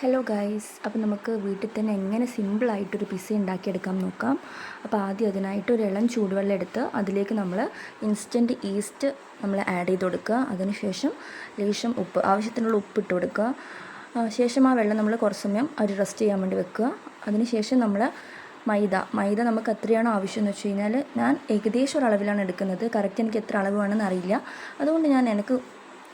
Hello guys, അപ്പോൾ നമുക്ക് വീട്ടിൽ തന്നെ എങ്ങനെ സിമ്പിളായിട്ടൊരു പിസ്സ ഉണ്ടാക്കിയെടുക്കാം നോക്കാം. അപ്പോൾ ആദ്യം അതിനായിട്ട് ഒരു ഇളം ചൂടുവെള്ളം എടുത്ത് അതിലേക്ക് നമ്മൾ ഇൻസ്റ്റൻറ്റ് ഈസ്റ്റ് നമ്മൾ ആഡ് ചെയ്ത് കൊടുക്കുക. അതിനുശേഷം ലേശം ഉപ്പ്, ആവശ്യത്തിനുള്ള ഉപ്പ് ഇട്ട് കൊടുക്കുക. ശേഷം ആ വെള്ളം നമ്മൾ കുറച്ച് സമയം ഒരു റെസ്റ്റ് ചെയ്യാൻ വേണ്ടി വെക്കുക. അതിനുശേഷം നമ്മൾ മൈദ നമുക്ക് എത്രയാണോ ആവശ്യം എന്ന് വെച്ച് കഴിഞ്ഞാൽ, ഞാൻ ഏകദേശം ഒരു അളവിലാണ് എടുക്കുന്നത്. കറക്റ്റ് എനിക്ക് എത്ര അളവ് വേണമെന്ന് അറിയില്ല. അതുകൊണ്ട് എനിക്ക്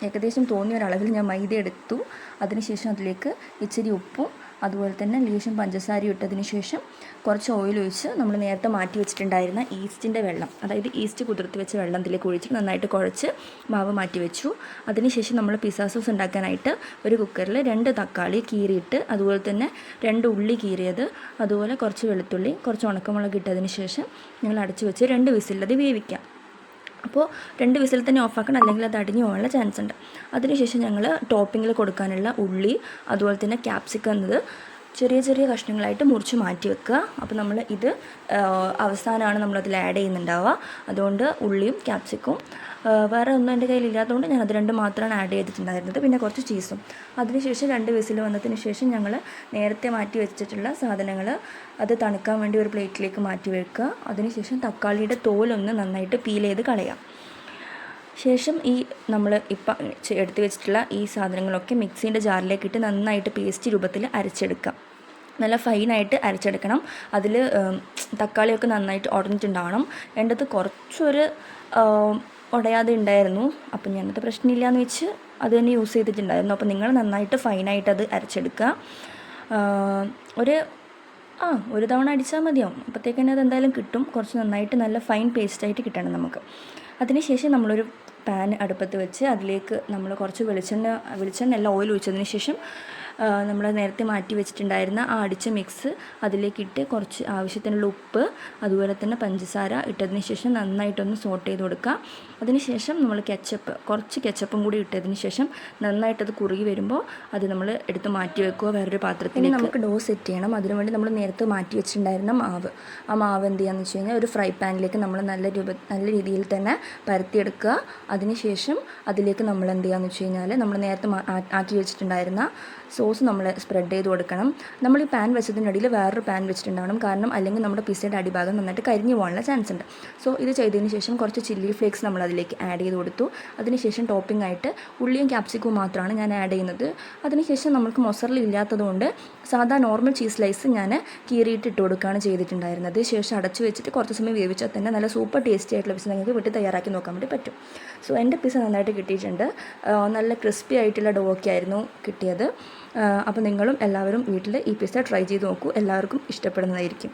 ഏകദേശം തോന്നിയ ഒരളവിൽ ഞാൻ മൈദ എടുത്തു. അതിനുശേഷം അതിലേക്ക് ഇച്ചിരി ഉപ്പും അതുപോലെ തന്നെ ലേശം പഞ്ചസാരയും ഇട്ടതിന് ശേഷം കുറച്ച് ഓയിൽ ഒഴിച്ച് നമ്മൾ നേരത്തെ മാറ്റി വെച്ചിട്ടുണ്ടായിരുന്ന ഈസ്റ്റിൻ്റെ വെള്ളം, അതായത് ഈസ്റ്റ് കുതിർത്തി വെച്ച വെള്ളത്തിലേക്ക് ഒഴിച്ച് നന്നായിട്ട് കുഴച്ച് മാവ് മാറ്റി വെച്ചു. അതിനുശേഷം നമ്മൾ പിസ്സ സോസ് ഉണ്ടാക്കാനായിട്ട് ഒരു കുക്കറിൽ 2 തക്കാളി കീറിയിട്ട്, അതുപോലെ തന്നെ 2 ഉള്ളി കീറിയത്, അതുപോലെ കുറച്ച് വെളുത്തുള്ളി, കുറച്ച് ഉണക്കമുളക് ഇട്ടതിന് ശേഷം ഞങ്ങൾ അടച്ചു വെച്ച് 2 വിസിലത് വേവിക്കാം. അപ്പോൾ 2 വിസിൽ തന്നെ ഓഫാക്കണം, അല്ലെങ്കിൽ അത് അടിഞ്ഞു പോകാനുള്ള ചാൻസ് ഉണ്ട്. അതിനുശേഷം ഞങ്ങൾ ടോപ്പിങ്ങിൽ കൊടുക്കാനുള്ള ഉള്ളി അതുപോലെ തന്നെ ക്യാപ്സിക്കം എന്നത് ചെറിയ ചെറിയ കഷ്ണങ്ങളായിട്ട് മുറിച്ച് മാറ്റി വെക്കുക. അപ്പോൾ നമ്മൾ ഇത് അവസാനമാണ് നമ്മളതിൽ ആഡ് ചെയ്യുന്നുണ്ടാവുക. അതുകൊണ്ട് ഉള്ളിയും ക്യാപ്സിക്കവും വേറെ ഒന്നും എൻ്റെ കയ്യിലില്ലാത്തതുകൊണ്ട് ഞാൻ അത് 2 മാത്രമാണ് ആഡ് ചെയ്തിട്ടുണ്ടായിരുന്നത്. പിന്നെ കുറച്ച് ചീസും. അതിനുശേഷം 2 വിസിൽ വന്നതിന് ശേഷം ഞങ്ങൾ നേരത്തെ മാറ്റി വെച്ചിട്ടുള്ള സാധനങ്ങൾ അത് തണുക്കാൻ വേണ്ടി ഒരു പ്ലേറ്റിലേക്ക് മാറ്റി വെക്കുക. അതിനുശേഷം തക്കാളിയുടെ തോലൊന്ന് നന്നായിട്ട് പീൽ ചെയ്ത് കളയാം. ശേഷം ഈ നമ്മൾ ഇപ്പം എടുത്ത് വെച്ചിട്ടുള്ള ഈ സാധനങ്ങളൊക്കെ മിക്സീൻ്റെ ജാറിലേക്ക് ഇട്ട് നന്നായിട്ട് പേസ്റ്റ് രൂപത്തിൽ അരച്ചെടുക്കാം. നല്ല ഫൈനായിട്ട് അരച്ചെടുക്കണം. അതിൽ തക്കാളിയൊക്കെ നന്നായിട്ട് ഉടഞ്ഞിട്ടുണ്ടാവണം. എൻ്റെ അത് കുറച്ചൊരു ഉടയാതെ ഉണ്ടായിരുന്നു. അപ്പം ഞാനത് പ്രശ്നമില്ലയെന്ന് വെച്ച് അത് തന്നെ യൂസ് ചെയ്തിട്ടുണ്ടായിരുന്നു. അപ്പോൾ നിങ്ങൾ നന്നായിട്ട് ഫൈനായിട്ട് അത് അരച്ചെടുക്കുക. ഒരു തവണ അടിച്ചാൽ മതിയാവും. അപ്പോഴത്തേക്ക് തന്നെ അത് എന്തായാലും കിട്ടും. കുറച്ച് നന്നായിട്ട് നല്ല ഫൈൻ പേസ്റ്റായിട്ട് കിട്ടണം നമുക്ക്. അതിനുശേഷം നമ്മളൊരു പാൻ അടുപ്പത്ത് വെച്ച് അതിലേക്ക് നമ്മൾ കുറച്ച് വെളിച്ചെണ്ണ ഓയിൽ ഒഴിച്ചതിന് ശേഷം നമ്മൾ നേരത്തെ മാറ്റി വെച്ചിട്ടുണ്ടായിരുന്ന ആ അടിച്ച മിക്സ് അതിലേക്കിട്ട് കുറച്ച് ആവശ്യത്തിനുള്ള ഉപ്പ് അതുപോലെ തന്നെ പഞ്ചസാര ഇട്ടതിന് ശേഷം നന്നായിട്ടൊന്ന് സോട്ട് ചെയ്ത് കൊടുക്കുക. അതിനുശേഷം നമ്മൾ കുറച്ച് കെച്ചപ്പും കൂടി ഇട്ടതിന് ശേഷം നന്നായിട്ടത് കുറുകി വരുമ്പോൾ അത് നമ്മൾ എടുത്ത് മാറ്റി വെക്കുക വേറൊരു പാത്രത്തിൽ. നമുക്ക് ഡോ സെറ്റ് ചെയ്യണം. അതിനുവേണ്ടി നമ്മൾ നേരത്തെ മാറ്റി വെച്ചിട്ടുണ്ടായിരുന്ന ആ മാവ് എന്ത് ചെയ്യാന്ന് വെച്ച് കഴിഞ്ഞാൽ ഒരു ഫ്രൈ പാനിലേക്ക് നമ്മൾ നല്ല രീതിയിൽ തന്നെ പരത്തിയെടുക്കുക. അതിനുശേഷം അതിലേക്ക് നമ്മൾ എന്ത് ചെയ്യാന്ന് വെച്ച് കഴിഞ്ഞാൽ, നമ്മൾ നേരത്തെ ആക്കി വെച്ചിട്ടുണ്ടായിരുന്ന സോസ് നമ്മൾ സ്പ്രെഡ് ചെയ്ത് കൊടുക്കണം. നമ്മൾ ഈ പാൻ വെച്ചതിനിടയിൽ വേറൊരു പാൻ വെച്ചിട്ടുണ്ടാവണം. കാരണം അല്ലെങ്കിൽ നമ്മുടെ പിസ്സയുടെ അടിഭാഗം നന്നായിട്ട് കരിഞ്ഞു പോകാനുള്ള ചാൻസ് ഉണ്ട്. സോ ഇത് ചെയ്തതിന് ശേഷം കുറച്ച് ചില്ലി ഫ്ലേക്സ് നമ്മൾ അതിലേക്ക് ആഡ് ചെയ്ത് കൊടുത്തു. അതിനുശേഷം ടോപ്പിംഗ് ആയിട്ട് ഉള്ളിയും ക്യാപ്സിക്കവും മാത്രമാണ് ഞാൻ ആഡ് ചെയ്യുന്നത്. അതിനുശേഷം നമുക്ക് മൊസറല്ല ഇല്ലാത്തതുകൊണ്ട് സാധാ നോർമൽ ചീസ് സ്ലൈസ് ഞാൻ കീറിയിട്ട് ഇട്ട് കൊടുക്കുകയാണ് ചെയ്തിട്ടുണ്ടായിരുന്നത്. ശേഷം അടച്ചു വെച്ചിട്ട് കുറച്ച് സമയം വേവിച്ചാൽ തന്നെ നല്ല സൂപ്പർ ടേസ്റ്റി ആയിട്ടുള്ള പിസ്സ നിങ്ങൾക്ക് വീട്ടിൽ തയ്യാറാക്കി നോക്കാൻ വേണ്ടി പറ്റും. സോ എൻ്റെ പിസ്സ നന്നായിട്ട് കിട്ടിയിട്ടുണ്ട്. നല്ല ക്രിസ്പി ആയിട്ടുള്ള ഡോ ഒക്കെ ആയിരുന്നു കിട്ടിയത്. അപ്പോൾ നിങ്ങളും എല്ലാവരും വീട്ടിൽ ഈ പിസ്സ ട്രൈ ചെയ്ത് നോക്കൂ. എല്ലാവർക്കും ഇഷ്ടപ്പെടുന്നതായിരിക്കും.